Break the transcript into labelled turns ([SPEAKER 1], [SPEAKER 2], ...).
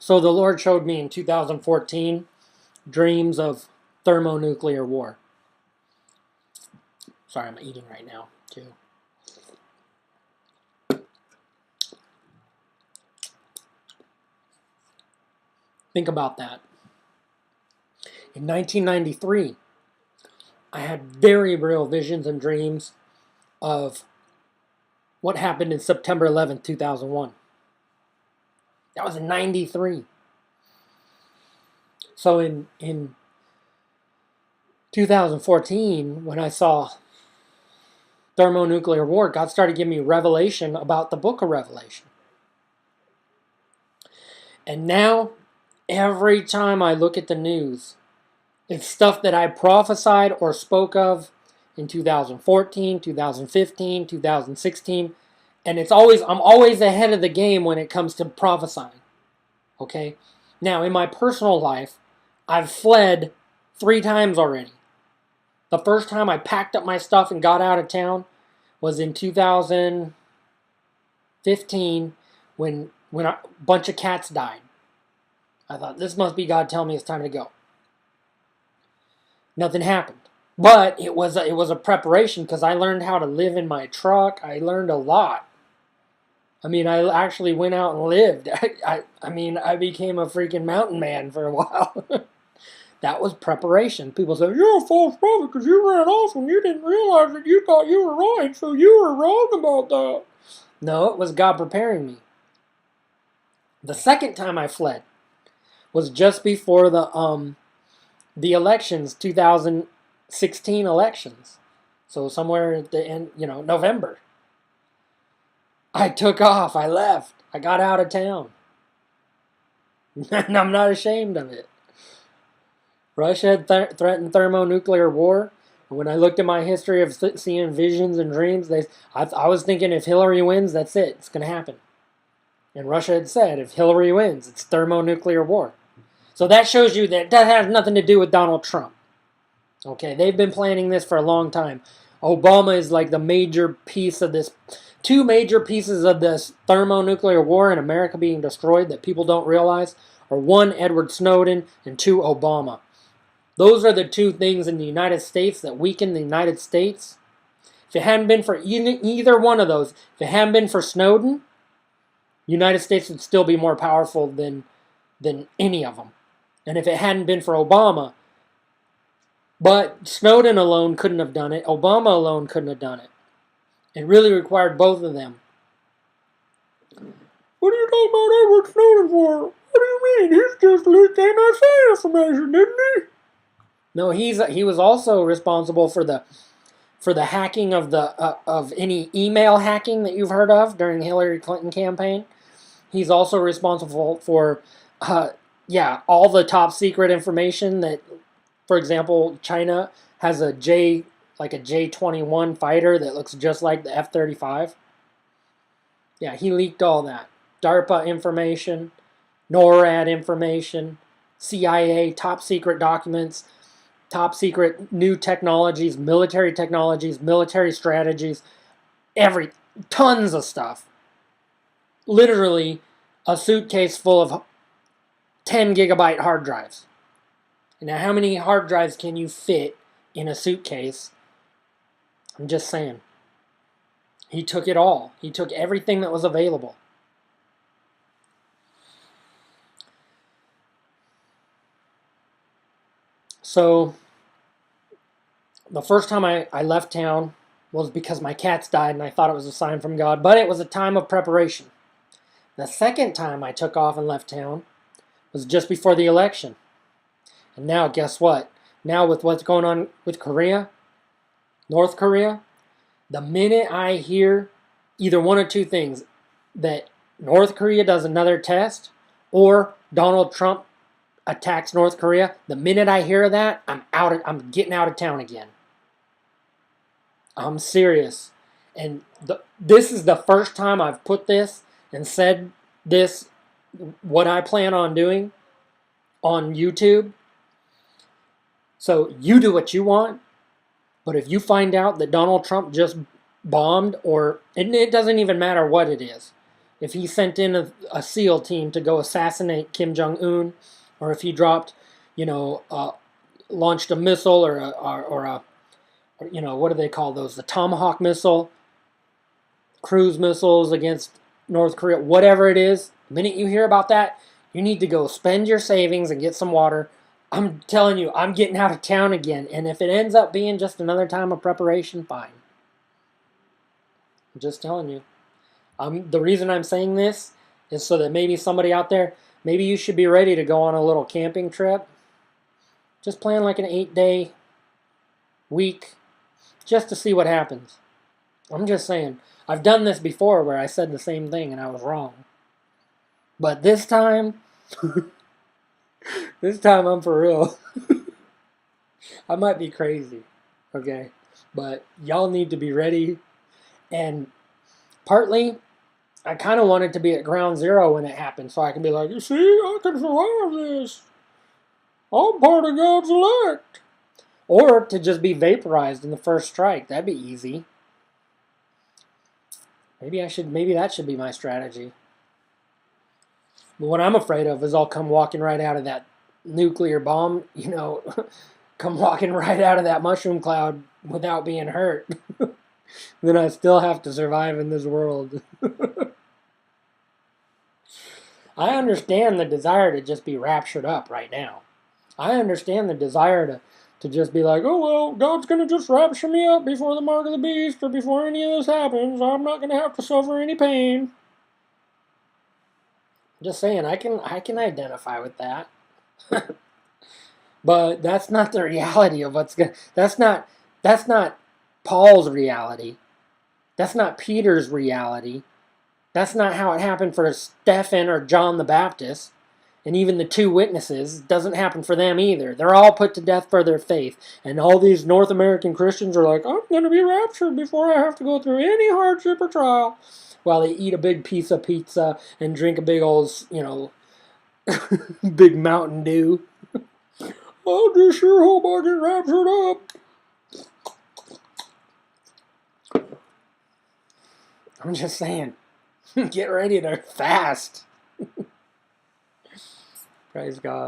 [SPEAKER 1] So the Lord showed me in 2014 dreams of thermonuclear war. Sorry, I'm eating right now, too. Think about that. In 1993, I had very real visions and dreams of what happened in September 11th, 2001. That was in 93. So in 2014, when I saw thermonuclear war, God started giving me revelation about the book of Revelation. And now, every time I look at the news, it's stuff that I prophesied or spoke of in 2014, 2015, 2016. And I'm always ahead of the game when it comes to prophesying. Okay? Now, in my personal life, I've fled 3 times already. The first time I packed up my stuff and got out of town was in 2015 when a bunch of cats died. I thought, this must be God telling me it's time to go. Nothing happened. But it was a preparation because I learned how to live in my truck. I learned a lot. I mean, I actually went out and lived. I became a freaking mountain man for a while. That was preparation. People say, you're a false prophet because you ran off and you didn't realize that you thought you were right, so you were wrong about that. No, it was God preparing me. The second time I fled was just before the elections, 2016 elections. So somewhere at the end, November. I took off. I left. I got out of town. And I'm not ashamed of it. Russia had threatened thermonuclear war. And when I looked at my history of seeing visions and dreams, I was thinking if Hillary wins, that's it. It's going to happen. And Russia had said if Hillary wins, it's thermonuclear war. So that shows you that has nothing to do with Donald Trump. Okay, they've been planning this for a long time. Obama is like the major piece of this. 2 major pieces of this thermonuclear war in America being destroyed that people don't realize are 1, Edward Snowden, and 2, Obama. Those are the 2 things in the United States that weaken the United States. If it hadn't been for either one of those, if it hadn't been for Snowden, the United States would still be more powerful than any of them. And if it hadn't been for Obama, but Snowden alone couldn't have done it. Obama alone couldn't have done it. It really required both of them. What are you talking about Edward Snowden for? What do you mean? He's just leaked NSA information, didn't he? No, he was also responsible for the hacking of any email hacking that you've heard of during the Hillary Clinton campaign. He's also responsible for all the top secret information that, for example, China has a J-21 fighter that looks just like the F-35. Yeah, he leaked all that. DARPA information, NORAD information, CIA top secret documents, top secret new technologies, military strategies, tons of stuff. Literally a suitcase full of 10 gigabyte hard drives. Now, how many hard drives can you fit in a suitcase? I'm just saying. He took it all. He took everything that was available. So, the first time I left town was because my cats died and I thought it was a sign from God, but it was a time of preparation. The second time I took off and left town was just before the election. And now, guess what? Now with what's going on with Korea, North Korea, the minute I hear either one or 2 things, that North Korea does another test or Donald Trump attacks North Korea, the minute I hear that, I'm getting out of town again. I'm serious. And this is the first time I've put this and said this, what I plan on doing on YouTube. So you do what you want, but if you find out that Donald Trump just bombed, and it doesn't even matter what it is, If he sent in a SEAL team to go assassinate Kim Jong Un, or if he dropped, launched a missile or what do they call those? The Tomahawk missile, cruise missiles against North Korea, whatever it is. The minute you hear about that, you need to go spend your savings and get some water. I'm telling you, I'm getting out of town again. And if it ends up being just another time of preparation, fine. I'm just telling you. The reason I'm saying this is so that maybe somebody out there, maybe you should be ready to go on a little camping trip. Just plan like an 8-day week just to see what happens. I'm just saying. I've done this before where I said the same thing and I was wrong. But this time, this time I'm for real. I might be crazy, okay? But y'all need to be ready. And partly, I kind of wanted to be at ground zero when it happened so I can be like, you see, I can survive this. I'm part of God's elect. Or to just be vaporized in the first strike. That'd be easy. Maybe that should be my strategy. But what I'm afraid of is I'll come walking right out of that nuclear bomb, come walking right out of that mushroom cloud without being hurt. Then I still have to survive in this world. I understand the desire to just be raptured up right now. I understand the desire to just be like, oh, well, God's going to just rapture me up before the mark of the beast or before any of this happens. I'm not going to have to suffer any pain. Just saying, I can identify with that. But that's not the reality of what's going to... That's not Paul's reality. That's not Peter's reality. That's not how it happened for Stephen or John the Baptist. And even the two witnesses, it doesn't happen for them either. They're all put to death for their faith. And all these North American Christians are like, I'm going to be raptured before I have to go through any hardship or trial. While they eat a big piece of pizza and drink a big old, big Mountain Dew. I just sure hope I get raptured up. I'm just saying, get ready to fast. Praise God.